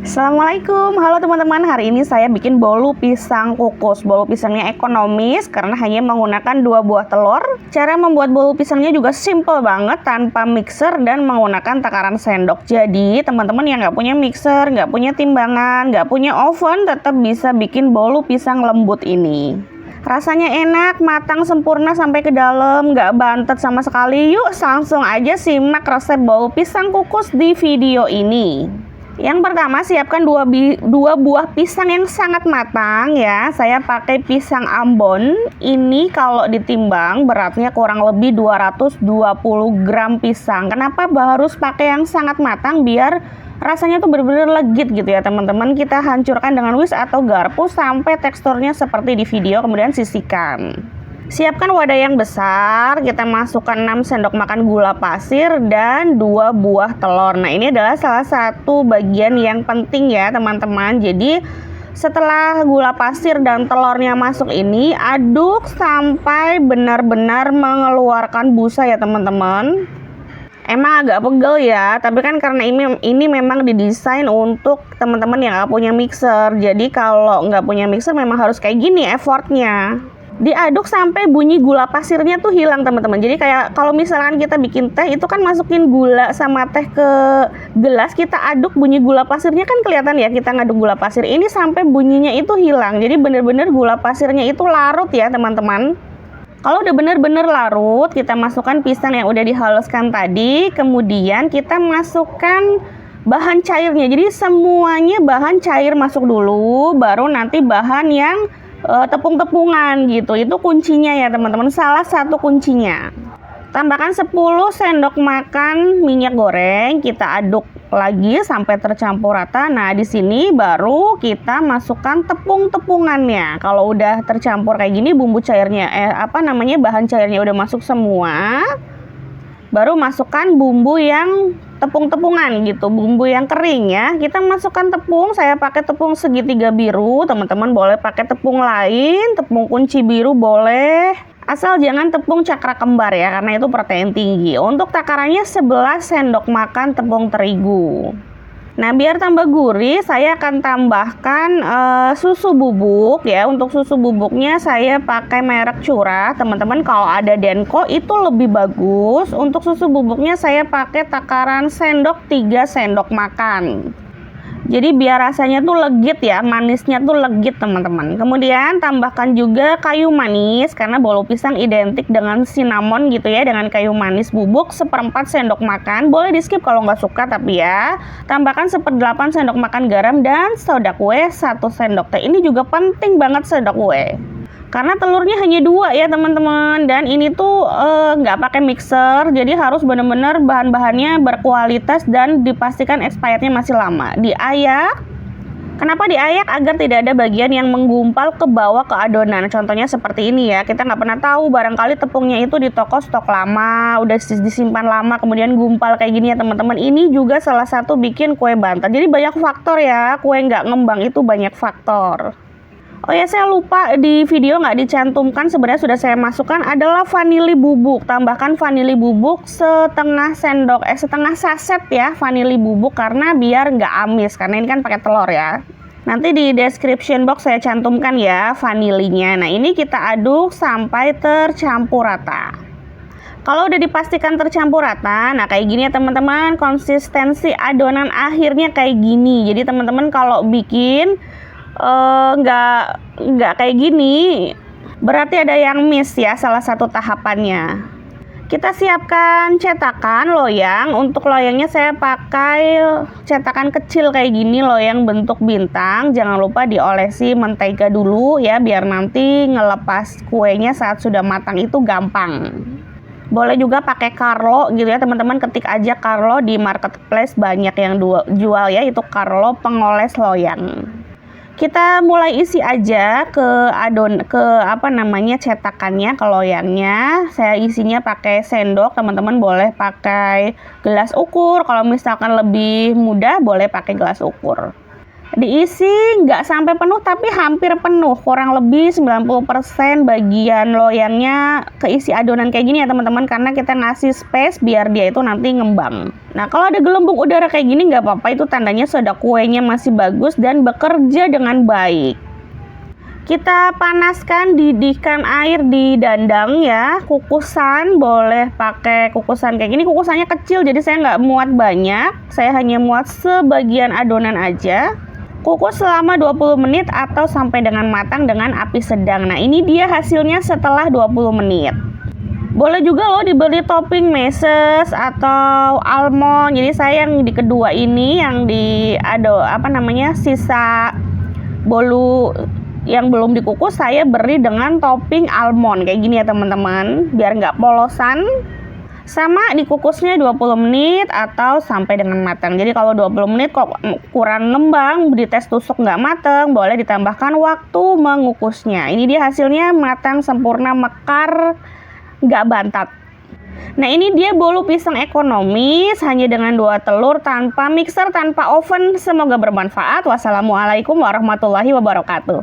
Assalamualaikum, halo teman-teman. Hari ini saya bikin bolu pisang kukus. Bolu pisangnya ekonomis karena hanya menggunakan 2 buah telur. Cara membuat bolu pisangnya juga simple banget tanpa mixer dan menggunakan takaran sendok. Jadi teman-teman yang nggak punya mixer, nggak punya timbangan, nggak punya oven, tetap bisa bikin bolu pisang lembut ini. Rasanya enak, matang sempurna sampai ke dalam, nggak bantet sama sekali. Yuk langsung aja simak resep bolu pisang kukus di video ini. Yang pertama, siapkan 2 buah pisang yang sangat matang ya. Saya pakai pisang Ambon. Ini kalau ditimbang beratnya kurang lebih 220 gram pisang. Kenapa harus pakai yang sangat matang? Biar rasanya tuh benar-benar legit gitu ya teman-teman. Kita hancurkan dengan whisk atau garpu sampai teksturnya seperti di video, kemudian sisihkan. Siapkan wadah yang besar, kita masukkan 6 sendok makan gula pasir dan 2 buah telur. Nah, ini adalah salah satu bagian yang penting ya teman-teman. Jadi setelah gula pasir dan telurnya masuk ini, aduk sampai benar-benar mengeluarkan busa ya teman-teman. Emang agak pegel ya, tapi kan karena ini memang didesain untuk teman-teman yang nggak punya mixer. Jadi kalau nggak punya mixer memang harus kayak gini effortnya. Diaduk sampai bunyi gula pasirnya tuh hilang teman-teman. Jadi kayak kalau misalkan kita bikin teh itu kan masukin gula sama teh ke gelas, kita aduk bunyi gula pasirnya kan kelihatan ya kita ngaduk gula pasir. Ini sampai bunyinya itu hilang. Jadi bener-bener gula pasirnya itu larut ya teman-teman. Kalau udah bener-bener larut, kita masukkan pisang yang udah dihaluskan tadi. Kemudian kita masukkan bahan cairnya. Jadi semuanya bahan cair masuk dulu, baru nanti bahan yang tepung-tepungan gitu. Itu kuncinya ya teman-teman, salah satu kuncinya. Tambahkan 10 sendok makan minyak goreng, kita aduk lagi sampai tercampur rata. Nah, di sini baru kita masukkan tepung-tepungannya. Kalau udah tercampur kayak gini bumbu cairnya bahan cairnya udah masuk semua. Baru masukkan bumbu yang tepung-tepungan gitu, bumbu yang kering ya. Kita masukkan tepung, saya pakai tepung segitiga biru, teman-teman boleh pakai tepung lain, tepung kunci biru boleh. Asal jangan tepung cakra kembar ya, karena itu protein tinggi. Untuk takarannya 11 sendok makan tepung terigu. Nah, biar tambah gurih, saya akan tambahkan susu bubuk ya. Untuk susu bubuknya saya pakai merek Curah. Teman-teman kalau ada Denko itu lebih bagus. Untuk susu bubuknya saya pakai takaran sendok 3 sendok makan. Jadi biar rasanya tuh legit ya, manisnya tuh legit teman-teman. Kemudian tambahkan juga kayu manis, karena bolu pisang identik dengan cinnamon gitu ya, dengan kayu manis bubuk 1/4 sendok makan. Boleh di skip kalau nggak suka tapi ya. Tambahkan 1/8 sendok makan garam dan soda kue 1 sendok teh. Ini juga penting banget soda kue. Karena telurnya hanya 2 ya teman-teman, dan ini tuh nggak pakai mixer, jadi harus benar-benar bahan-bahannya berkualitas dan dipastikan expirednya masih lama. Diayak. Kenapa diayak? Agar tidak ada bagian yang menggumpal ke bawah ke adonan. Contohnya seperti ini ya, kita nggak pernah tahu, barangkali tepungnya itu di toko stok lama, udah disimpan lama, kemudian gumpal kayak gini ya teman-teman. Ini juga salah satu bikin kue bantet. Jadi banyak faktor ya, kue nggak ngembang itu banyak faktor. Oh ya, saya lupa di video nggak dicantumkan, sebenarnya sudah saya masukkan adalah vanili bubuk. Tambahkan vanili bubuk setengah saset ya vanili bubuk, karena biar nggak amis, karena ini kan pakai telur ya. Nanti di description box saya cantumkan ya vanilinya. Nah, ini kita aduk sampai tercampur rata. Kalau udah dipastikan tercampur rata, nah kayak gini ya teman-teman, konsistensi adonan akhirnya kayak gini. Jadi teman-teman kalau bikin nggak kayak gini, berarti ada yang miss ya salah satu tahapannya. Kita siapkan cetakan loyang. Untuk loyangnya saya pakai cetakan kecil kayak gini, loyang bentuk bintang. Jangan lupa diolesi mentega dulu ya, biar nanti ngelepas kuenya saat sudah matang itu gampang. Boleh juga pakai Carlo gitu ya teman-teman, ketik aja Carlo di marketplace, banyak yang jual ya, itu Carlo pengoles loyang. Kita mulai isi aja ke cetakannya, ke loyangnya. Saya isinya pakai sendok, teman-teman boleh pakai gelas ukur. Kalau misalkan lebih mudah boleh pakai gelas ukur. Diisi nggak sampai penuh tapi hampir penuh, kurang lebih 90% bagian loyangnya keisi adonan kayak gini ya teman-teman, karena kita ngasih space biar dia itu nanti ngembang. Nah kalau ada gelembung udara kayak gini nggak apa-apa, itu tandanya soda kuenya masih bagus dan bekerja dengan baik. Kita panaskan, didihkan air di dandang ya. Kukusan boleh pakai kukusan kayak gini, kukusannya kecil jadi saya nggak muat banyak, saya hanya muat sebagian adonan aja. Kukus selama 20 menit atau sampai dengan matang dengan api sedang. Nah ini dia hasilnya setelah 20 menit. Boleh juga loh dibeli topping meses atau almond. Jadi saya yang di kedua ini yang di sisa bolu yang belum dikukus saya beri dengan topping almond kayak gini ya teman-teman, biar nggak polosan. Sama dikukusnya 20 menit atau sampai dengan matang. Jadi kalau 20 menit kok kurang ngembang, dites tusuk nggak matang, boleh ditambahkan waktu mengukusnya. Ini dia hasilnya, matang, sempurna, mekar, nggak bantat. Nah ini dia bolu pisang ekonomis hanya dengan 2 telur, tanpa mixer, tanpa oven. Semoga bermanfaat. Wassalamualaikum warahmatullahi wabarakatuh.